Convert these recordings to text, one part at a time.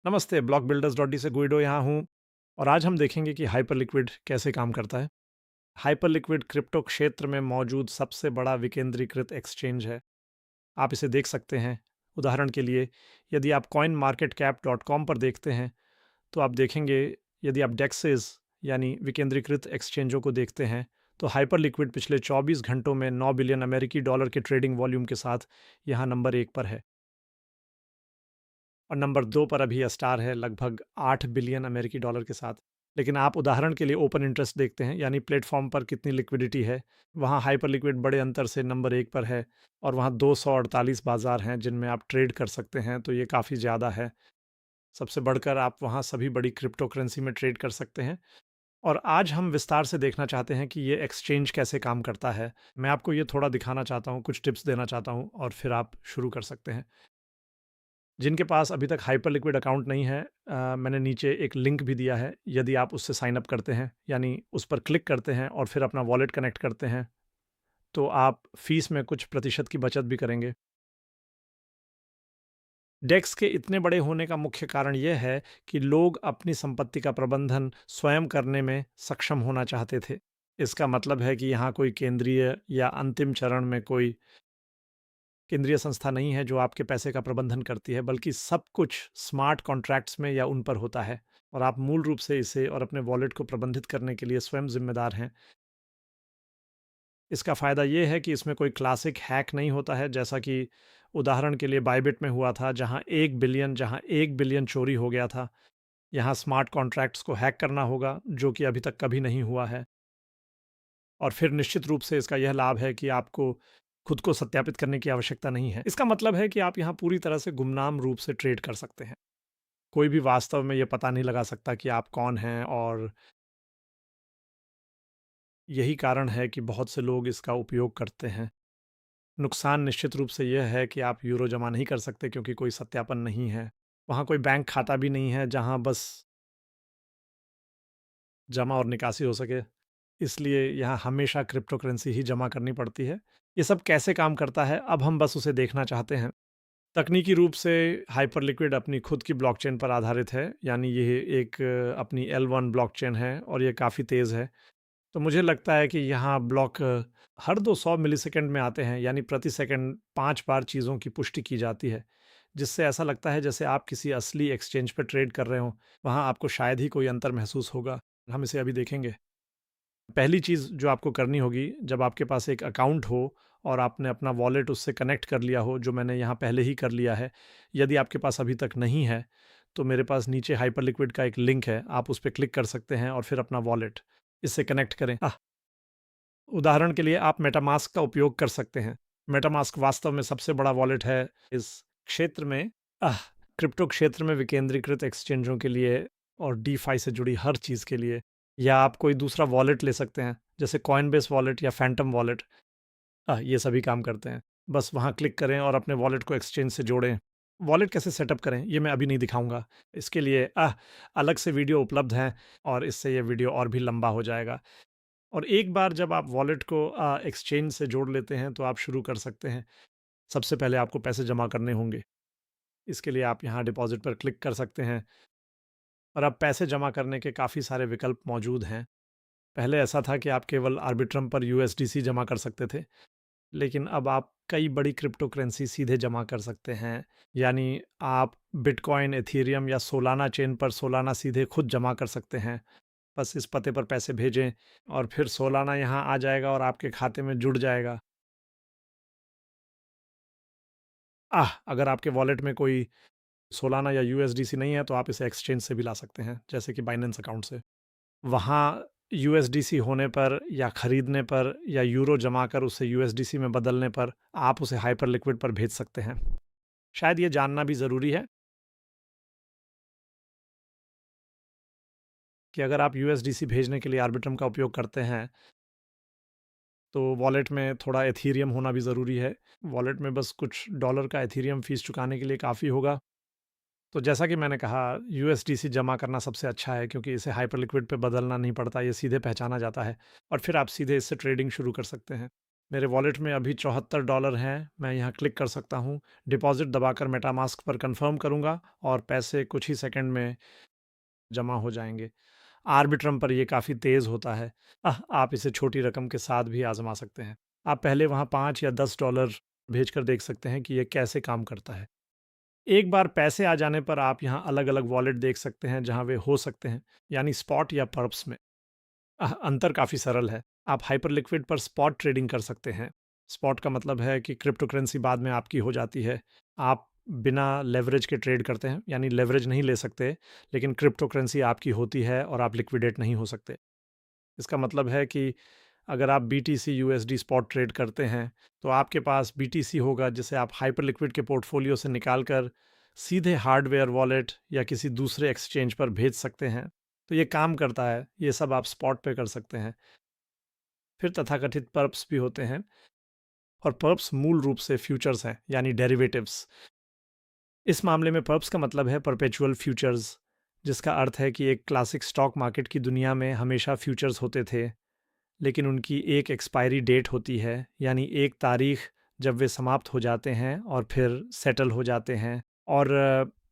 नमस्ते, block builders dot D से Guido यहाँ हूँ और आज हम देखेंगे कि हाइपर लिक्विड कैसे काम करता है। हाइपर लिक्विड क्रिप्टो क्षेत्र में मौजूद सबसे बड़ा विकेंद्रीकृत एक्सचेंज है। आप इसे देख सकते हैं। उदाहरण के लिए, यदि आप coin market cap dot com पर देखते हैं, तो आप देखेंगे, यदि आप डेक्सेस यानी विकेंद्रीकृत एक्सचेंजों को देखते हैं, तो हाइपर लिक्विड पिछले 24 घंटों में 9 बिलियन अमेरिकी डॉलर के ट्रेडिंग वॉल्यूम के साथ यहाँ नंबर 1 पर है। और नंबर 2 पर अभी स्टार है लगभग 8 बिलियन अमेरिकी डॉलर के साथ। लेकिन आप उदाहरण के लिए ओपन इंटरेस्ट देखते हैं, यानी प्लेटफ़ॉर्म पर कितनी लिक्विडिटी है, वहाँ हाइपर लिक्विड बड़े अंतर से नंबर 1 पर है और वहाँ 248 बाज़ार हैं जिनमें आप ट्रेड कर सकते हैं, तो ये काफ़ी ज़्यादा है। सबसे बढ़कर आप वहाँ सभी बड़ी क्रिप्टो करेंसी में ट्रेड कर सकते हैं और आज हम विस्तार से देखना चाहते हैं कि ये एक्सचेंज कैसे काम करता है। मैं आपको ये थोड़ा दिखाना चाहता हूँ, कुछ टिप्स देना चाहता हूँ और फिर आप शुरू कर सकते हैं। जिनके पास अभी तक हाइपर लिक्विड अकाउंट नहीं है, मैंने नीचे एक लिंक भी दिया है। यदि आप उससे साइन अप करते हैं, यानी उस पर क्लिक करते हैं और फिर अपना वॉलेट कनेक्ट करते हैं, तो आप फीस में कुछ प्रतिशत की बचत भी करेंगे। डेक्स के इतने बड़े होने का मुख्य कारण यह है कि लोग अपनी संपत्ति का प्रबंधन स्वयं करने में सक्षम होना चाहते थे। इसका मतलब है कि यहाँ कोई केंद्रीय या अंतिम चरण में कोई केंद्रीय संस्था नहीं है जो आपके पैसे का प्रबंधन करती है, बल्कि सब कुछ स्मार्ट कॉन्ट्रैक्ट्स में या उन पर होता है और आप मूल रूप से इसे और अपने वॉलेट को प्रबंधित करने के लिए स्वयं जिम्मेदार हैं। इसका फ़ायदा ये है कि इसमें कोई क्लासिक हैक नहीं होता है, जैसा कि उदाहरण के लिए बाइबिट में हुआ था, जहाँ 1 बिलियन चोरी हो गया था। यहाँ स्मार्ट कॉन्ट्रैक्ट्स को हैक करना होगा, जो कि अभी तक कभी नहीं हुआ है। और फिर निश्चित रूप से इसका यह लाभ है कि आपको खुद को सत्यापित करने की आवश्यकता नहीं है। इसका मतलब है कि आप यहाँ पूरी तरह से गुमनाम रूप से ट्रेड कर सकते हैं। कोई भी वास्तव में ये पता नहीं लगा सकता कि आप कौन हैं और यही कारण है कि बहुत से लोग इसका उपयोग करते हैं। नुकसान निश्चित रूप से यह है कि आप यूरो जमा नहीं कर सकते क्योंकि कोई सत्यापन नहीं है। वहाँ कोई बैंक खाता भी नहीं है जहाँ बस जमा और निकासी हो सके। इसलिए यहाँ हमेशा क्रिप्टो करेंसी ही जमा करनी पड़ती है। ये सब कैसे काम करता है, अब हम बस उसे देखना चाहते हैं। तकनीकी रूप से हाइपर लिक्विड अपनी खुद की ब्लॉकचेन पर आधारित है, यानी ये एक अपनी L1 ब्लॉकचेन है और ये काफ़ी तेज़ है। तो मुझे लगता है कि यहाँ ब्लॉक हर 200 मिलीसेकंड में आते हैं, यानी प्रति सेकंड 5 बार चीज़ों की पुष्टि की जाती है, जिससे ऐसा लगता है जैसे आप किसी असली एक्सचेंज पर ट्रेड कर रहे हों। वहाँ आपको शायद ही कोई अंतर महसूस होगा। हम इसे अभी देखेंगे। पहली चीज़ जो आपको करनी होगी, जब आपके पास एक अकाउंट हो और आपने अपना वॉलेट उससे कनेक्ट कर लिया हो, जो मैंने यहाँ पहले ही कर लिया है। यदि आपके पास अभी तक नहीं है, तो मेरे पास नीचे हाइपर लिक्विड का एक लिंक है, आप उस पे क्लिक कर सकते हैं और फिर अपना वॉलेट इससे कनेक्ट करें। उदाहरण के लिए आप मेटामास्क का उपयोग कर सकते हैं। मेटामास्क वास्तव में सबसे बड़ा वॉलेट है इस क्षेत्र में, आह, क्रिप्टो क्षेत्र में विकेंद्रीकृत एक्सचेंजों के लिए और डीफाई से जुड़ी हर चीज़ के लिए। या आप कोई दूसरा वॉलेट ले सकते हैं, जैसे कॉइनबेस वॉलेट या फैंटम वॉलेट। ये सभी काम करते हैं। बस वहाँ क्लिक करें और अपने वॉलेट को एक्सचेंज से जोड़ें। वॉलेट कैसे सेटअप करें, ये मैं अभी नहीं दिखाऊँगा। इसके लिए अलग से वीडियो उपलब्ध हैं और इससे ये वीडियो और भी लंबा हो जाएगा। और एक बार जब आप वॉलेट को एक्सचेंज से जोड़ लेते हैं, तो आप शुरू कर सकते हैं। सबसे पहले आपको पैसे जमा करने होंगे। इसके लिए आप यहाँ डिपॉज़िट पर क्लिक कर सकते हैं और अब पैसे जमा करने के काफ़ी सारे विकल्प मौजूद हैं। पहले ऐसा था कि आप केवल आर्बिट्रम पर यूएसडीसी जमा कर सकते थे, लेकिन अब आप कई बड़ी क्रिप्टो करेंसी सीधे जमा कर सकते हैं। यानी आप बिटकॉइन, एथीरियम या सोलाना चेन पर सोलाना सीधे खुद जमा कर सकते हैं। बस इस पते पर पैसे भेजें और फिर सोलाना यहाँ आ जाएगा और आपके खाते में जुड़ जाएगा। अगर आपके वॉलेट में कोई सोलाना या यूएसडीसी नहीं है, तो आप इसे एक्सचेंज से भी ला सकते हैं, जैसे कि बाइनेंस अकाउंट से। वहाँ यूएसडीसी होने पर या खरीदने पर या यूरो जमा कर उसे यूएसडीसी में बदलने पर आप उसे हाइपर लिक्विड पर भेज सकते हैं। शायद ये जानना भी ज़रूरी है कि अगर आप यूएसडीसी भेजने के लिए आर्बिट्रम का उपयोग करते हैं, तो वॉलेट में थोड़ा एथीरियम होना भी ज़रूरी है। वॉलेट में बस कुछ डॉलर का एथीरियम फ़ीस चुकाने के लिए काफ़ी होगा। तो जैसा कि मैंने कहा, यूएसडीसी जमा करना सबसे अच्छा है क्योंकि इसे हाइपर लिक्विड पे बदलना नहीं पड़ता, ये सीधे पहचाना जाता है और फिर आप सीधे इससे ट्रेडिंग शुरू कर सकते हैं। मेरे वॉलेट में अभी $74 हैं, मैं यहाँ क्लिक कर सकता हूँ। डिपॉज़िट दबाकर मेटामास्क पर कन्फर्म करूँगा और पैसे कुछ ही सेकंड में जमा हो जाएँगे। आर्बिट्रम पर ये काफ़ी तेज़ होता है। आप इसे छोटी रकम के साथ भी आज़मा सकते हैं। आप पहले वहाँ 5 या $10 भेजकर देख सकते हैं कि ये कैसे काम करता है। एक बार पैसे आ जाने पर आप यहाँ अलग-अलग वॉलेट देख सकते हैं जहाँ वे हो सकते हैं, यानी स्पॉट या पर्प्स में। अंतर काफ़ी सरल है। आप हाइपरलिक्विड पर स्पॉट ट्रेडिंग कर सकते हैं। स्पॉट का मतलब है कि क्रिप्टो करेंसी बाद में आपकी हो जाती है। आप बिना लेवरेज के ट्रेड करते हैं, यानी लेवरेज नहीं ले सकते, लेकिन क्रिप्टो करेंसी आपकी होती है और आप लिक्विडेट नहीं हो सकते। इसका मतलब है कि अगर आप बीटीसी यूएसडी स्पॉट ट्रेड करते हैं, तो आपके पास बीटीसी होगा जिसे आप हाइपरलिक्विड के पोर्टफोलियो से निकाल कर सीधे हार्डवेयर वॉलेट या किसी दूसरे एक्सचेंज पर भेज सकते हैं। तो ये काम करता है, ये सब आप स्पॉट पे कर सकते हैं। फिर तथाकथित पर्प्स भी होते हैं, और पर्प्स मूल रूप से फ्यूचर्स हैं, यानी डेरिवेटिव्स। इस मामले में पर्प्स का मतलब है परपेचुअल फ्यूचर्स, जिसका अर्थ है कि एक क्लासिक स्टॉक मार्केट की दुनिया में हमेशा फ्यूचर्स होते थे, लेकिन उनकी एक एक्सपायरी डेट होती है, यानी एक तारीख जब वे समाप्त हो जाते हैं और फिर सेटल हो जाते हैं। और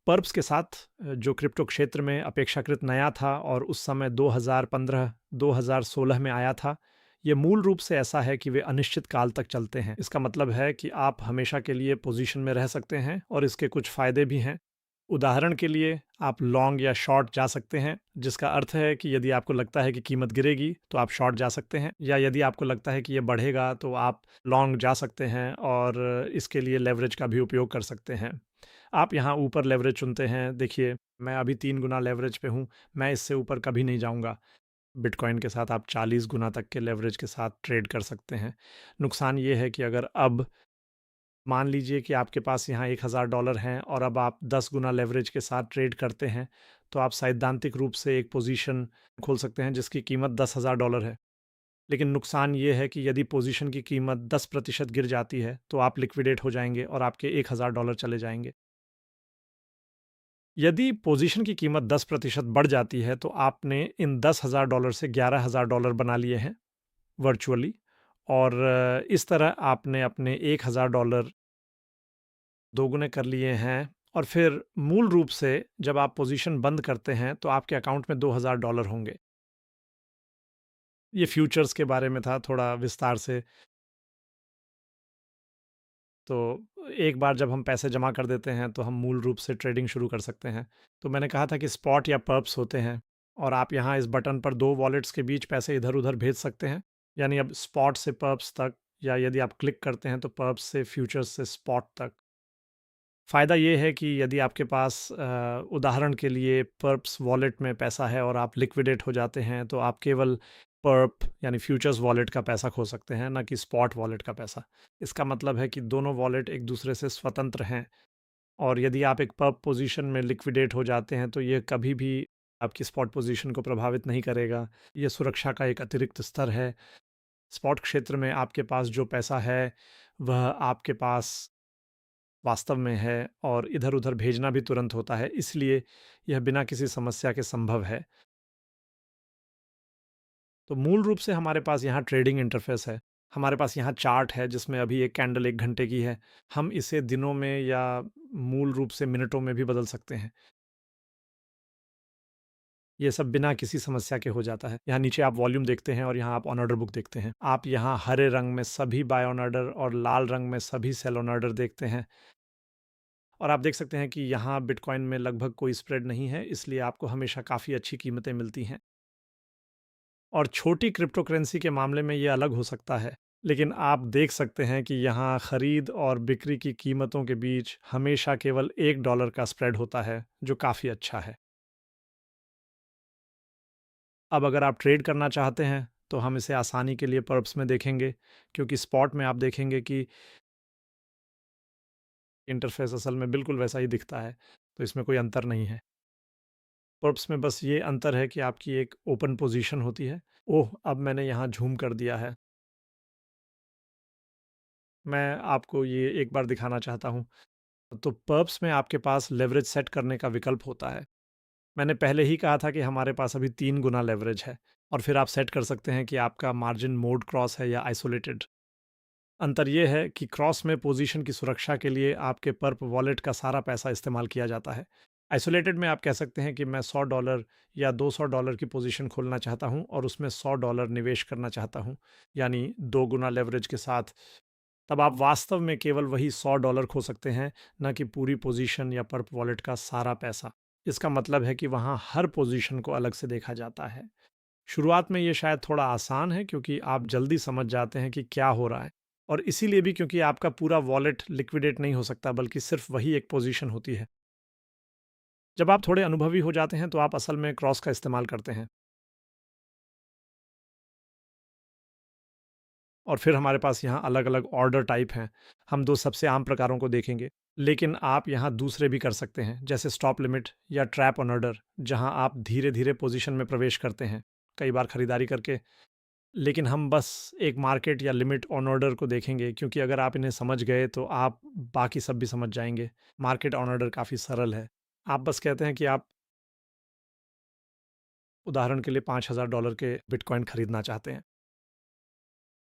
पर्प्स के साथ जो क्रिप्टो क्षेत्र में अपेक्षाकृत नया था और उस समय 2015-2016 में आया था, ये मूल रूप से ऐसा है कि वे अनिश्चित काल तक चलते हैं। इसका मतलब है कि आप हमेशा के लिए पोजीशन में रह सकते हैं और इसके कुछ फ़ायदे भी हैं। उदाहरण के लिए आप लॉन्ग या शॉर्ट जा सकते हैं, जिसका अर्थ है कि यदि आपको लगता है कि कीमत गिरेगी तो आप शॉर्ट जा सकते हैं, या यदि आपको लगता है कि ये बढ़ेगा तो आप लॉन्ग जा सकते हैं और इसके लिए लेवरेज का भी उपयोग कर सकते हैं। आप यहाँ ऊपर लेवरेज चुनते हैं। देखिए, मैं अभी 3 गुना लेवरेज पे हूँ, मैं इससे ऊपर कभी नहीं जाऊँगा। बिटकॉइन के साथ आप 40 गुना तक के लेवरेज के साथ ट्रेड कर सकते हैं। नुकसान ये है कि अगर अब मान लीजिए कि आपके पास यहाँ $1000 हैं और अब आप 10 गुना लेवरेज के साथ ट्रेड करते हैं, तो आप सैद्धांतिक रूप से एक पोजीशन खोल सकते हैं जिसकी कीमत $10,000 है। लेकिन नुकसान ये है कि यदि पोजीशन की कीमत 10% गिर जाती है, तो आप लिक्विडेट हो जाएंगे और आपके $1000 चले जाएंगे। यदि पोजीशन की कीमत 10% बढ़ जाती है, तो आपने इन $10,000 से $11,000 बना लिए हैं वर्चुअली, और इस तरह आपने अपने $1000 दोगुने कर लिए हैं। और फिर मूल रूप से जब आप पोजीशन बंद करते हैं, तो आपके अकाउंट में $2000 होंगे। ये फ्यूचर्स के बारे में था थोड़ा विस्तार से। तो एक बार जब हम पैसे जमा कर देते हैं, तो हम मूल रूप से ट्रेडिंग शुरू कर सकते हैं। तो मैंने कहा था कि स्पॉट या पर्प्स होते हैं, और आप यहाँ इस बटन पर 2 वॉलेट्स के बीच पैसे इधर-उधर भेज सकते हैं। यानी अब स्पॉट से पर्प्स तक, या यदि आप क्लिक करते हैं तो पर्प्स से फ्यूचर्स से स्पॉट तक। फ़ायदा ये है कि यदि आपके पास उदाहरण के लिए पर्प्स वॉलेट में पैसा है और आप लिक्विडेट हो जाते हैं, तो आप केवल पर्प यानी फ्यूचर्स वॉलेट का पैसा खो सकते हैं, ना कि स्पॉट वॉलेट का पैसा। इसका मतलब है कि दोनों वॉलेट एक दूसरे से स्वतंत्र हैं, और यदि आप एक पर्प पोजीशन में लिक्विडेट हो जाते हैं, तो ये कभी भी आपकी स्पॉट पोजीशन को प्रभावित नहीं करेगा। ये सुरक्षा का एक अतिरिक्त स्तर है। स्पॉट क्षेत्र में आपके पास जो पैसा है, वह आपके पास वास्तव में है, और इधर-उधर भेजना भी तुरंत होता है, इसलिए यह बिना किसी समस्या के संभव है। तो मूल रूप से हमारे पास यहाँ ट्रेडिंग इंटरफ़ेस है। हमारे पास यहाँ चार्ट है जिसमें अभी एक कैंडल 1 घंटे की है। हम इसे दिनों में या मूल रूप से मिनटों में भी बदल सकते हैं। ये सब बिना किसी समस्या के हो जाता है। यहाँ नीचे आप वॉल्यूम देखते हैं और यहाँ आप ऑन ऑर्डर बुक देखते हैं। आप यहाँ हरे रंग में सभी बाय ऑन ऑर्डर और लाल रंग में सभी सेल ऑन ऑर्डर देखते हैं। और आप देख सकते हैं कि यहाँ बिटकॉइन में लगभग कोई स्प्रेड नहीं है, इसलिए आपको हमेशा काफ़ी अच्छी कीमतें मिलती हैं। और छोटी क्रिप्टो करेंसी के मामले में ये अलग हो सकता है, लेकिन आप देख सकते हैं कि यहाँ खरीद और बिक्री की कीमतों के बीच हमेशा केवल $1 का स्प्रेड होता है, जो काफ़ी अच्छा है। अब अगर आप ट्रेड करना चाहते हैं, तो हम इसे आसानी के लिए पर्प्स में देखेंगे, क्योंकि स्पॉट में आप देखेंगे कि इंटरफेस असल में बिल्कुल वैसा ही दिखता है, तो इसमें कोई अंतर नहीं है। पर्प्स में बस ये अंतर है कि आपकी एक ओपन पोजीशन होती है। ओह! अब मैंने यहाँ ज़ूम कर दिया है। मैं आपको ये एक बार दिखाना चाहता हूँ। तो पर्प्स में आपके पास लेवरेज सेट करने का विकल्प होता है। मैंने पहले ही कहा था कि हमारे पास अभी 3 गुना लेवरेज है, और फिर आप सेट कर सकते हैं कि आपका मार्जिन मोड क्रॉस है या आइसोलेटेड। अंतर ये है कि क्रॉस में पोजीशन की सुरक्षा के लिए आपके पर्प वॉलेट का सारा पैसा इस्तेमाल किया जाता है। आइसोलेटेड में आप कह सकते हैं कि मैं $100 या $200 की पोजीशन खोलना चाहता हूं और उसमें $100 निवेश करना चाहता हूं, यानी 2 गुना लेवरेज के साथ। तब आप वास्तव में केवल वही $100 खो सकते हैं, न कि पूरी पोजीशन या पर्प वॉलेट का सारा पैसा। इसका मतलब है कि वहाँ हर पोजीशन को अलग से देखा जाता है। शुरुआत में ये शायद थोड़ा आसान है क्योंकि आप जल्दी समझ जाते हैं कि क्या हो रहा है, और इसीलिए भी क्योंकि आपका पूरा वॉलेट लिक्विडेट नहीं हो सकता, बल्कि सिर्फ वही एक पोजीशन होती है। जब आप थोड़े अनुभवी हो जाते हैं तो आप असल में क्रॉस का इस्तेमाल करते हैं। और फिर हमारे पास यहाँ अलग-अलग ऑर्डर टाइप हैं। हम 2 सबसे आम प्रकारों को देखेंगे, लेकिन आप यहाँ दूसरे भी कर सकते हैं, जैसे स्टॉप लिमिट या ट्रैप ऑन ऑर्डर, जहाँ आप धीरे-धीरे पोजीशन में प्रवेश करते हैं, कई बार खरीदारी करके। लेकिन हम बस एक मार्केट या लिमिट ऑन ऑर्डर को देखेंगे, क्योंकि अगर आप इन्हें समझ गए तो आप बाकी सब भी समझ जाएँगे। मार्केट ऑन ऑर्डर काफ़ी सरल है। आप बस कहते हैं कि आप उदाहरण के लिए $5000 के बिटकॉइन खरीदना चाहते हैं।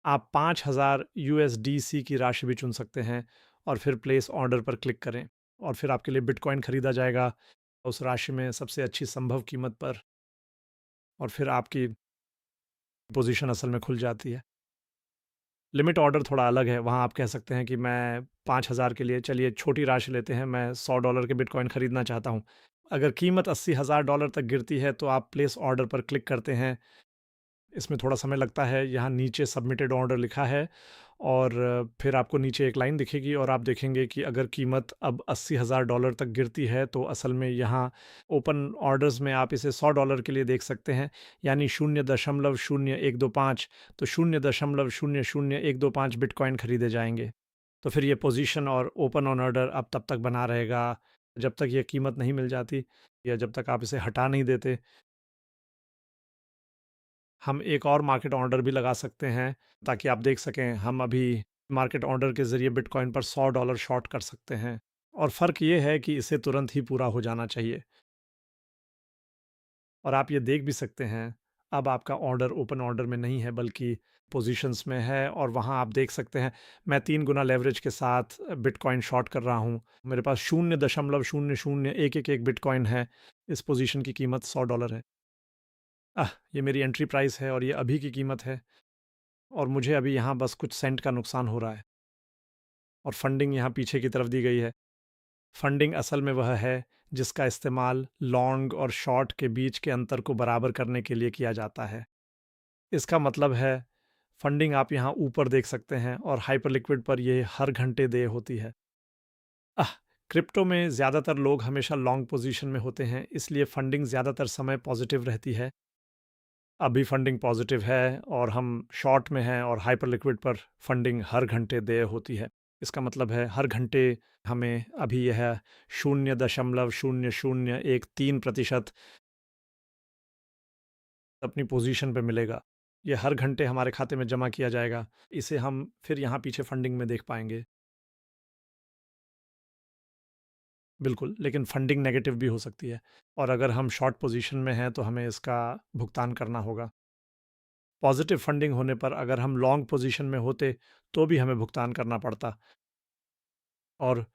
आप 5000 यूएसडीसी की राशि भी चुन सकते हैं और फिर प्लेस ऑर्डर पर क्लिक करें, और फिर आपके लिए बिटकॉइन खरीदा जाएगा उस राशि में सबसे अच्छी संभव कीमत पर, और फिर आपकी पोजीशन असल में खुल जाती है। लिमिट ऑर्डर थोड़ा अलग है, वहाँ आप कह सकते हैं कि मैं 5000 के लिए, चलिए छोटी राशि लेते हैं, मैं $100 के बिटकॉइन खरीदना चाहता हूँ। अगर कीमत $80,000 तक गिरती है तो आप प्लेस ऑर्डर पर क्लिक करते हैं। इसमें थोड़ा समय लगता है, यहाँ नीचे सबमिटेड ऑर्डर लिखा है, और फिर आपको नीचे एक लाइन दिखेगी और आप देखेंगे कि अगर कीमत अब $80,000 तक गिरती है तो असल में यहाँ ओपन ऑर्डर्स में आप इसे $100 के लिए देख सकते हैं, यानी 0.0125, तो 0.00125 बिटकॉइन खरीदे जाएंगे। तो फिर ये पोजीशन और ओपन ऑन ऑर्डर अब तब तक बना रहेगा जब तक ये कीमत नहीं मिल जाती, या जब तक आप इसे हटा नहीं देते। हम एक और मार्केट ऑर्डर भी लगा सकते हैं, ताकि आप देख सकें हम अभी मार्केट ऑर्डर के ज़रिए बिटकॉइन पर $100 शॉर्ट कर सकते हैं, और फ़र्क ये है कि इसे तुरंत ही पूरा हो जाना चाहिए। और आप ये देख भी सकते हैं, अब आपका ऑर्डर ओपन ऑर्डर में नहीं है बल्कि पोजीशंस में है, और वहाँ आप देख सकते हैं मैं 3 गुना लेवरेज के साथ बिटकॉइन शॉर्ट कर रहा हूँ। मेरे पास 0.001111 बिटकॉइन है। इस पोजीशन की कीमत $100 है। ये मेरी एंट्री प्राइस है और ये अभी की कीमत है, और मुझे अभी यहाँ बस कुछ सेंट का नुकसान हो रहा है, और फंडिंग यहाँ पीछे की तरफ दी गई है। फंडिंग असल में वह है जिसका इस्तेमाल लॉन्ग और शॉर्ट के बीच के अंतर को बराबर करने के लिए किया जाता है। इसका मतलब है फंडिंग आप यहाँ ऊपर देख सकते हैं, और हाइपरलिक्विड पर ये हर घंटे देय होती है। आह क्रिप्टो में ज़्यादातर लोग हमेशा लॉन्ग पोजीशन में होते हैं, इसलिए फंडिंग ज़्यादातर समय पॉजिटिव रहती है। अभी फंडिंग पॉजिटिव है और हम शॉर्ट में हैं, और हाइपर लिक्विड पर फंडिंग हर घंटे देय होती है। इसका मतलब है हर घंटे हमें अभी यह 0.0013% अपनी पोजीशन पे मिलेगा। ये हर घंटे हमारे खाते में जमा किया जाएगा। इसे हम फिर यहाँ पीछे फंडिंग में देख पाएंगे। बिल्कुल, लेकिन फंडिंग नेगेटिव भी हो सकती है, और अगर हम शॉर्ट पोजीशन में हैं तो हमें इसका भुगतान करना होगा। पॉजिटिव फंडिंग होने पर अगर हम लॉन्ग पोजीशन में होते तो भी हमें भुगतान करना पड़ता। और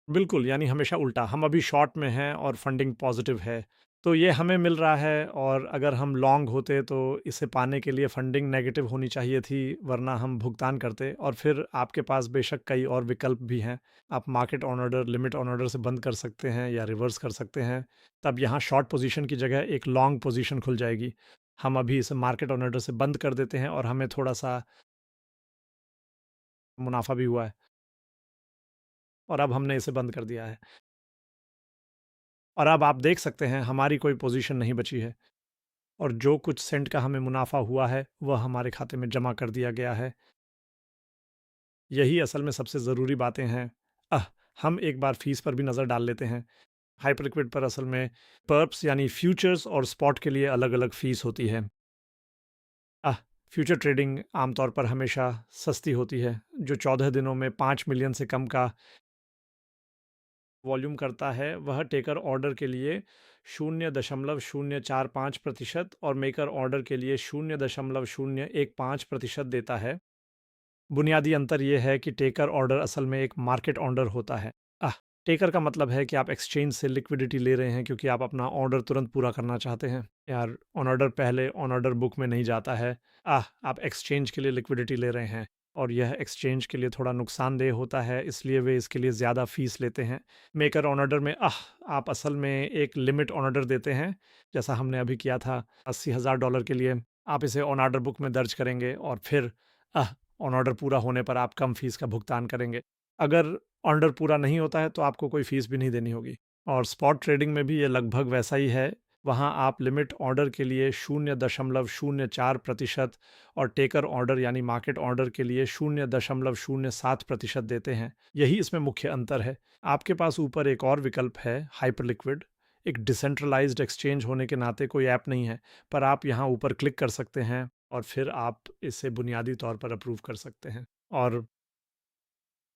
बिल्कुल, यानी हमेशा उल्टा, हम अभी शॉर्ट में हैं और फंडिंग पॉजिटिव है, तो ये हमें मिल रहा है, और अगर हम लॉन्ग होते तो इसे पाने के लिए फंडिंग नेगेटिव होनी चाहिए थी, वरना हम भुगतान करते। और फिर आपके पास बेशक कई और विकल्प भी हैं। आप market on order, limit on order से बंद कर सकते हैं या रिवर्स कर सकते हैं। तब यहाँ शॉर्ट पोजीशन की जगह एक लॉन्ग पोजीशन खुल जाएगी। हम अभी इसे मार्केट ऑन ऑर्डर से बंद कर देते हैं और हमें थोड़ा-सा मुनाफ़ा भी हुआ है, और अब हमने इसे बंद कर दिया है। और अब आप देख सकते हैं हमारी कोई पोजीशन नहीं बची है, और जो कुछ सेंट का हमें मुनाफा हुआ है वह हमारे खाते में जमा कर दिया गया है। यही असल में सबसे ज़रूरी बातें हैं। अह हम एक बार फीस पर भी नज़र डाल लेते हैं। हाइपरलिक्विड पर असल में पर्प्स यानी फ्यूचर्स और स्पॉट के लिए अलग अलग फ़ीस होती है। फ्यूचर ट्रेडिंग आमतौर पर हमेशा सस्ती होती है। जो 14 दिनों में 5 मिलियन से कम का वॉल्यूम करता है वह टेकर ऑर्डर के लिए 0.045% और मेकर ऑर्डर के लिए 0.015% देता है। बुनियादी अंतर ये है कि टेकर ऑर्डर असल में एक मार्केट ऑर्डर होता है। आह टेकर का मतलब है कि आप एक्सचेंज से लिक्विडिटी ले रहे हैं क्योंकि आप अपना ऑर्डर तुरंत पूरा करना चाहते हैं। यार ऑन ऑर्डर पहले ऑन ऑर्डर बुक में नहीं जाता है। आप एक्सचेंज के लिए लिक्विडिटी ले रहे हैं और यह एक्सचेंज के लिए थोड़ा नुकसानदेह होता है, इसलिए वे इसके लिए ज़्यादा फीस लेते हैं। मेकर ऑन ऑर्डर में आप असल में एक लिमिट ऑन ऑर्डर देते हैं, जैसा हमने अभी किया था $80,000 के लिए। आप इसे ऑन ऑर्डर बुक में दर्ज करेंगे और फिर ऑन ऑर्डर पूरा होने पर आप कम फीस का भुगतान करेंगे। अगर ऑर्डर पूरा नहीं होता है तो आपको कोई फीस भी नहीं देनी होगी। और स्पॉट ट्रेडिंग में भी ये लगभग वैसा ही है। वहाँ आप लिमिट ऑर्डर के लिए 0.04% और टेकर ऑर्डर यानी मार्केट ऑर्डर के लिए 0.07% देते हैं। यही इसमें मुख्य अंतर है। आपके पास ऊपर एक और विकल्प है, हाइपर लिक्विड। एक डिसेंट्रलाइज्ड एक्सचेंज होने के नाते कोई ऐप नहीं है, पर आप यहाँ ऊपर क्लिक कर सकते हैं और फिर आप इसे बुनियादी तौर पर अप्रूव कर सकते हैं। और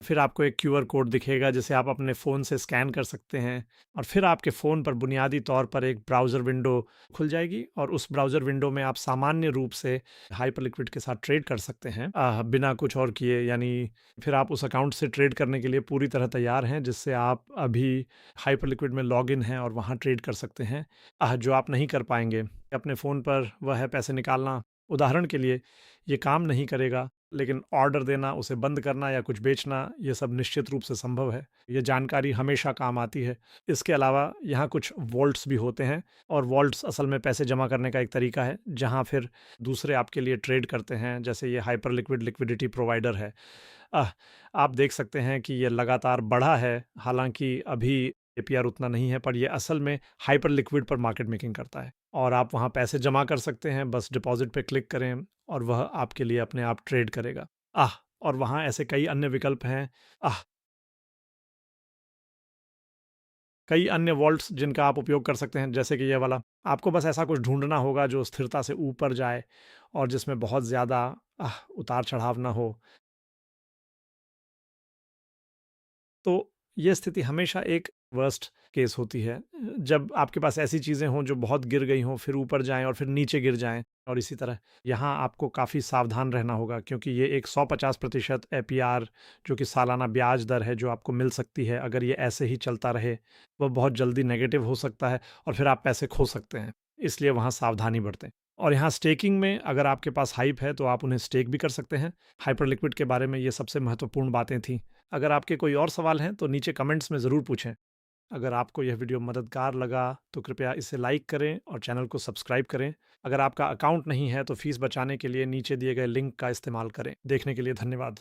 फिर आपको एक क्यूआर कोड दिखेगा जिसे आप अपने फ़ोन से स्कैन कर सकते हैं और फिर आपके फ़ोन पर बुनियादी तौर पर एक ब्राउज़र विंडो खुल जाएगी और उस ब्राउज़र विंडो में आप सामान्य रूप से हाइपर लिक्विड के साथ ट्रेड कर सकते हैं बिना कुछ और किए। यानी फिर आप उस अकाउंट से ट्रेड करने के लिए पूरी तरह तैयार हैं, जिससे आप अभी हाइपर लिक्विड में लॉगिन हैं और वहाँ ट्रेड कर सकते हैं। जो आप नहीं कर पाएंगे अपने फ़ोन पर, वह है पैसे निकालना। उदाहरण के लिए ये काम नहीं करेगा, लेकिन ऑर्डर देना, उसे बंद करना या कुछ बेचना, ये सब निश्चित रूप से संभव है। ये जानकारी हमेशा काम आती है। इसके अलावा यहाँ कुछ वॉल्ट्स भी होते हैं और वॉल्ट्स असल में पैसे जमा करने का एक तरीका है, जहाँ फिर दूसरे आपके लिए ट्रेड करते हैं, जैसे ये हाइपर लिक्विड लिक्विडिटी प्रोवाइडर है। आह, आप देख सकते हैं कि ये लगातार बढ़ा है, हालांकि अभी एपीआर उतना नहीं है, पर ये असल में हाइपर लिक्विड पर मार्केट मेकिंग करता है और आप वहाँ पैसे जमा कर सकते हैं। बस डिपॉजिट पे क्लिक करें और वह आपके लिए अपने आप ट्रेड करेगा। आह और वहाँ ऐसे कई अन्य विकल्प हैं। आह कई अन्य वॉल्ट्स जिनका आप उपयोग कर सकते हैं, जैसे कि ये वाला। आपको बस ऐसा कुछ ढूंढना होगा जो स्थिरता से ऊपर जाए और जिसमें बहुत ज़्यादा उतार चढ़ाव ना हो। तो ये स्थिति हमेशा एक वर्स्ट केस होती है, जब आपके पास ऐसी चीज़ें हों जो बहुत गिर गई हों, फिर ऊपर जाएँ और फिर नीचे गिर जाएँ और इसी तरह। यहाँ आपको काफ़ी सावधान रहना होगा क्योंकि ये एक 150% एपीआर जो कि सालाना ब्याज दर है जो आपको मिल सकती है, अगर ये ऐसे ही चलता रहे, वह बहुत जल्दी नेगेटिव हो सकता है और फिर आप पैसे खो सकते हैं। इसलिए वहाँ सावधानी बरतें। और यहाँ स्टेकिंग में अगर आपके पास हाइप है तो आप उन्हें स्टेक भी कर सकते हैं। हाइपर लिक्विड के बारे में ये सबसे महत्वपूर्ण बातें थीं। अगर आपके कोई और सवाल हैं तो नीचे कमेंट्स में ज़रूर पूछें। अगर आपको यह वीडियो मददगार लगा तो कृपया इसे लाइक करें और चैनल को सब्सक्राइब करें। अगर आपका अकाउंट नहीं है तो फीस बचाने के लिए नीचे दिए गए लिंक का इस्तेमाल करें। देखने के लिए धन्यवाद।